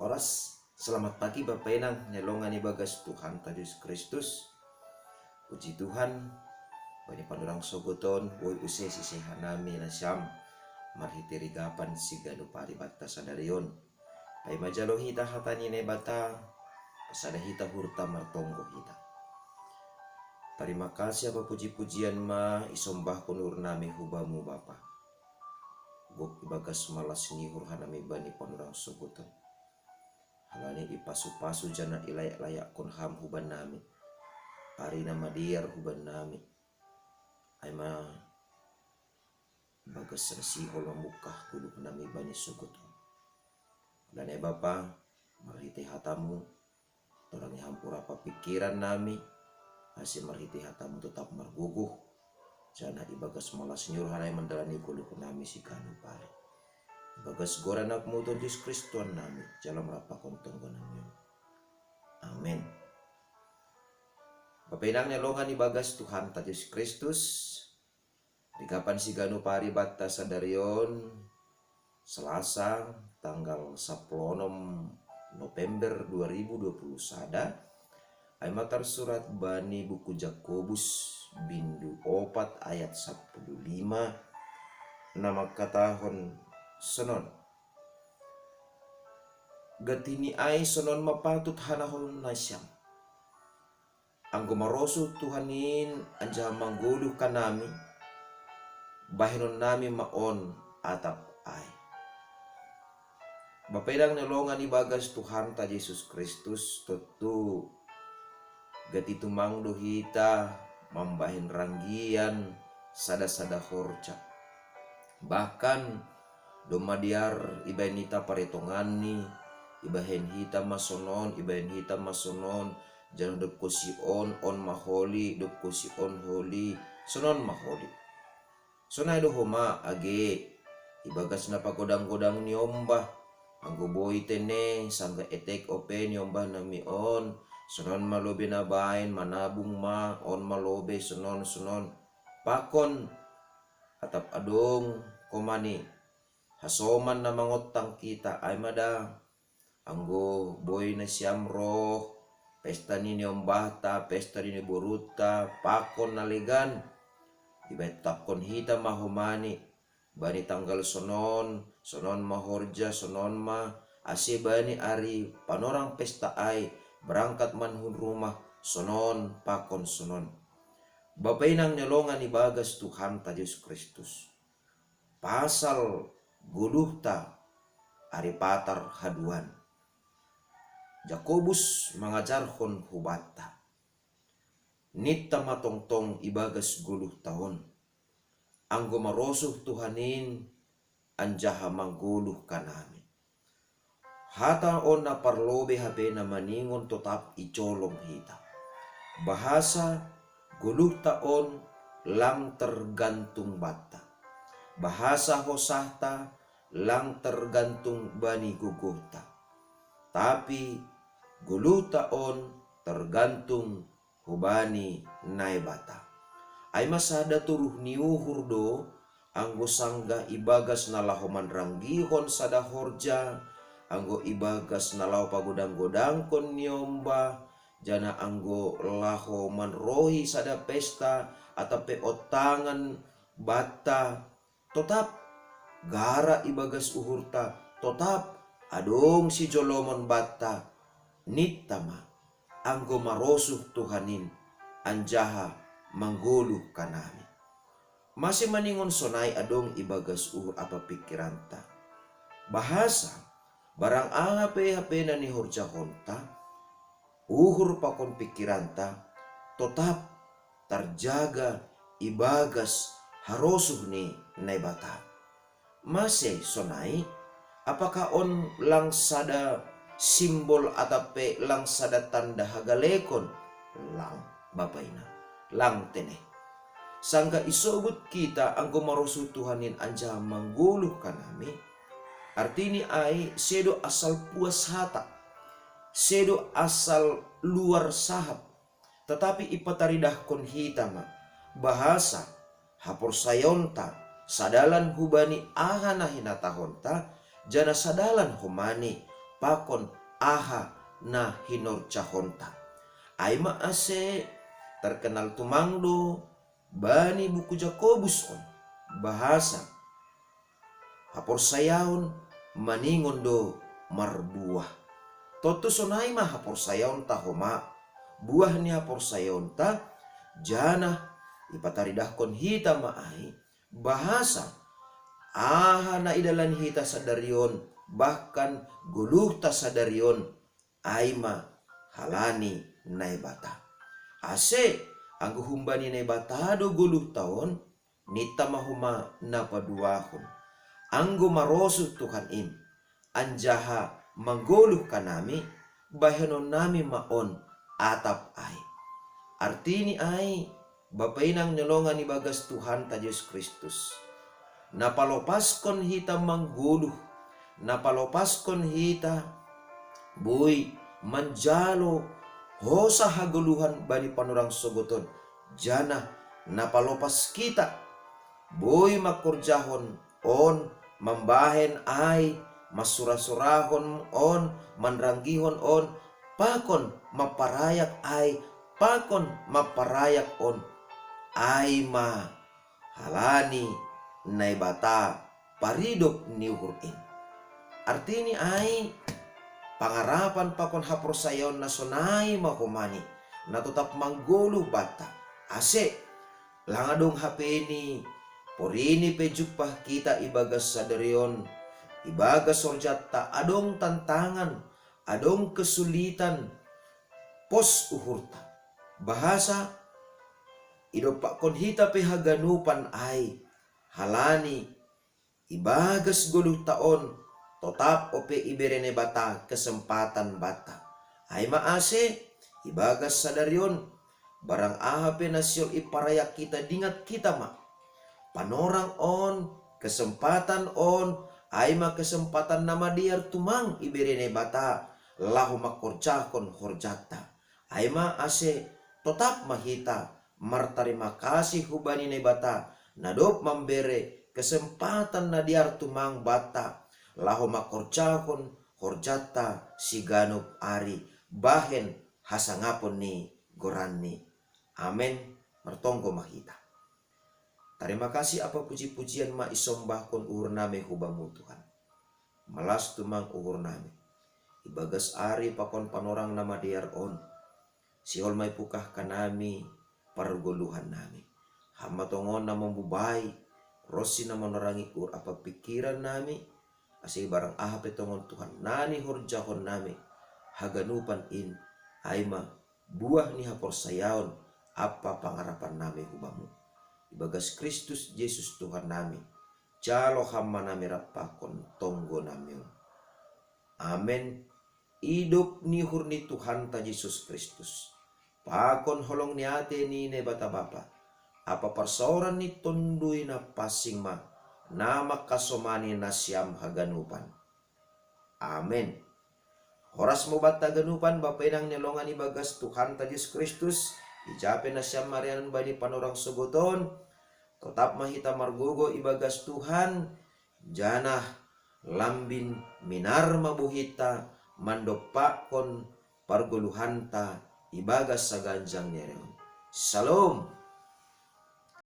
Oras, selamat pagi Bapak Enang, nyelongan ibagas Tuhan Yesus Kristus. Puji Tuhan, bani pandurang sogoton, woi use sisihanami na siyam, marhitirigapan sigano pari bata sadarion. Ay majalo hita hatani ne bata, pasada hita hurta martonggo hita. Terima kasih apa puji-pujian ma isombah kunur nami hubamu Bapa. Gok ibagas malas nihur hanami bani pandurang sogoton. Halani ipasu-pasu jana ilayak-layak kun ham huban nami. Ari nama diar huban nami. Aima bagas sensiho lamukah kudu nami bani sugutu. Dan Bapa, marhiti hatamu, torangi hampura apa pikiran nami, hasil marhiti hatamu tetap marguguh. Jana ibagas malas nyuruh hanai mendalani kudu nami si kanu pare. Bagas goran akmu Tuhan Yesus Kristus Tuhan nami, jalan rapa kontong nami. Amin. Bapak nelongan ibagas Tuhan Yesus Kristus. Di kapan si ganu pari bata sadarion Selasa tanggal 10 November 2020 sada. Aimatar surat bani buku Jakobus bindu 4 ayat 15. Nama katahon sonon gatini ai sonon mapatut hanahon nasyam anggo marosu Tuhanin anja mangguluh kanami bahinon nami maon atap ai. Bapedang nelongan ibagas Tuhan ta Yesus Kristus tentu gati tumang hita mambahin ranggian sada-sada horca bahkan domadiar ibahin hita paretongani ibahin hita masonon jangan dep kosi on maholi dep kosi on holi sonon maholi sonai do homa age ibagas na pagodang-godang niombah anggo boy tene sangga etek ope niombah nami on sonon malobe na bain manabung ma on malobe sonon pakon atap adong komani hasoman na mangotang kita ay mada anggo boy na siyam roh pesta ni ombahta pesta ni boruta pakon na legan ibetapkon hita mahomani bani tanggal sonon mahorja sonon ma ase bani ari panorang pesta ay berangkat manhun rumah sonon pakon sonon. Bapak inang nyelongan ibagas Tuhan ta Yesus Kristus pasal guluhta ari patar haduan Jakobus mengajarkan hubata nitta matongtong ibagas guluh tahun anggo marosuh Tuhanin anjaha mangguluh kanami hata on na parlobe habe na maningon tetap icolong hita bahasa guluh taon lang tergantung bata bahasa hosahta lang tergantung bani gugurta tapi gulu taon tergantung hubani naibata ay masada turuh niuhur do anggo sangga ibagas nalahoman ranggihon sada horja anggo ibagas nalau pagodang-godang kon niomba jana anggo lahoman rohi sada pesta atape otangan bata tetap gara ibagas uhurta tetap adong si jolomon bata nittama anggo marosuh Tuhanin anjaha mangguluh kanami masih maningon sonai adong ibagas uhur apa pikiranta bahasa barang HP na ni horja honta uhur pakon pikiranta tetap terjaga ibagas harosuh ni naibata masih sonai apakah on lang sada simbol atape lang sada tanda hagalekon lang bapaina lang tene sangga isobut kita anggo marosu Tuhanin anja mangguluh kanami artini ai sedo asal puas hata sedo asal luar sahab tetapi ipataridahkon hitama bahasa hapor sayonta sadalan hubani ahana hinatahonta jana sadalan homani pakon aha na hinor cahonta. Aima ase terkenal tumangdo bani buku Jakobus on bahasa hapor sayaon maningon do marbuah. Toto sonai mah hapor sayaon ta homa buah ni hapor sayaon ta jana ipataridahkon hita maai bahasa aha na idalan hita sadarion bahkan guluh ta sadarion aima halani naibata. Ase anggo humbani naibata do guluh taon nita mahuma napaduahon anggo marosu Tuhan im anjaha manggoluh kanami bahanon nami maon atap ai. Artini ai bapainang nyolongan ibagas Tuhan ta Yesus Kristus. Napalopaskon hita mangguluh, napalopaskon hita boy manjalo hosa haguluhan bani panurang sogoton jana napalopas kita boy makurjahon on mambahen ai masura-surahon on manranggihon on pakon maparayak ai pakon maparayak on ai ma halani naibata paridop niuhurin. Artini ai pangarapan pakon hapor sayaon nasonai mahumani na tetap manggulu bata ase langadong HP ini porini pejupah kita ibagas sadarion ibagas sorjata adong tantangan adong kesulitan pos uhurta bahasa idopak kon hita pehaganupan ai halani ibagas guluh taon tetap ope iberene bata kesempatan bata ai maase ibagas sadarion barang ahape nasion iparayak kita dingat kita ma panorang on kesempatan on aima kesempatan nama diar tumang iberene bata lahu makorcakon horjata aima ase tetap mahita martarima kasih hubani ne bata nadop membere kesempatan na diar tumang bata lahu makorcakon horjata siganup ari bahen hasangapon ni goranni amen mertonggo mahita. Terima kasih apa puji-pujian ma isombahkon uhur name hubamu Tuhan. Malas tumang uhur name. Ibagas ari pakon panorang nama diar on. Siol may pukah kanami pargoluhan nami. Hamba tongon na membubai. Rosi na menerangi ur apa pikiran nami. Asih barang aha petongon Tuhan. Nani horjahon nami. Haganupan in. Aima buah ni hapor sayaon. Apa pangarapan nami hubamu. Ibagas Kristus Yesus Tuhan nami. Jalo hamba nami rapakon tonggo nami. Amen. Hidup ni hurni Tuhan ta Yesus Kristus. Pakon holong ni ate ni ne bata bapa. Apa persoalan ni tondui na pasing ma. Nama kasomani na siyam haganupan. Amen. Horas mo bata ganupan bapa inang nilongan ibagas Tuhan ta Yesus Kristus. Ijape na siyam marianan bani panorang sugoton. Tetap mahita margogo ibagas Tuhan. Janah lambin minar mabuhita. Mandopakon parguluhanta ibagas sa ganjang nereon. Shalom.